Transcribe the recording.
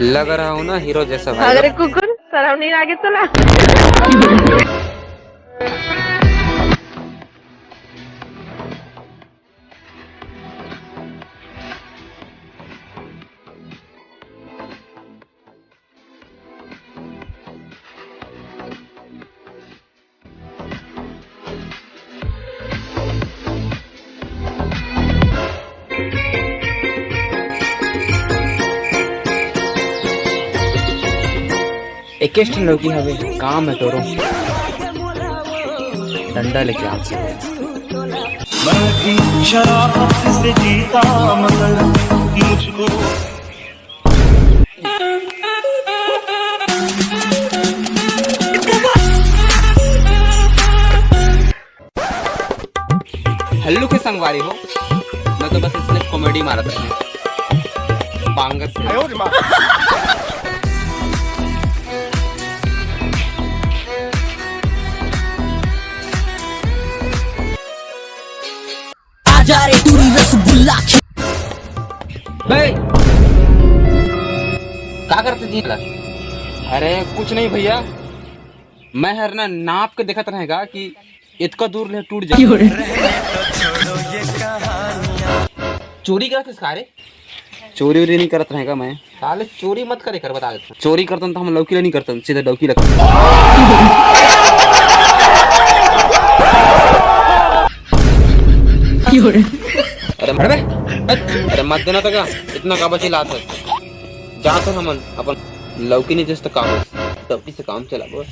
लग रहा हूँ ना हीरो जैसा भाई। अरे कुकुर सराउंडिंग आगे चला। एक लड़की हवे काम है तोरो डंडा लेके आ मैं भी शराफत से जीता मगर मुझको हल्लू के संगवारी हो। मैं तो बस इसलिए कॉमेडी मारा था बांगर से। जा रे दूरी रसगुल्ला क्या करते जी? अरे कुछ नहीं भैया, मैं हर ना नाप के देखत रहेगा कि इतना दूर ले टूट जाए। चोरी करते सारे? चोरी वोरी नहीं करत रहेगा मैं। साले चोरी मत करे कर बता देता। चोरी करता तो हम लौकी नहीं करता, सीधे डौकी लगता। अरे मत देना तक इतना का बची लात है। जा तो हम अपन लौकी नहीं जैसे काम लौकी से काम चला बस।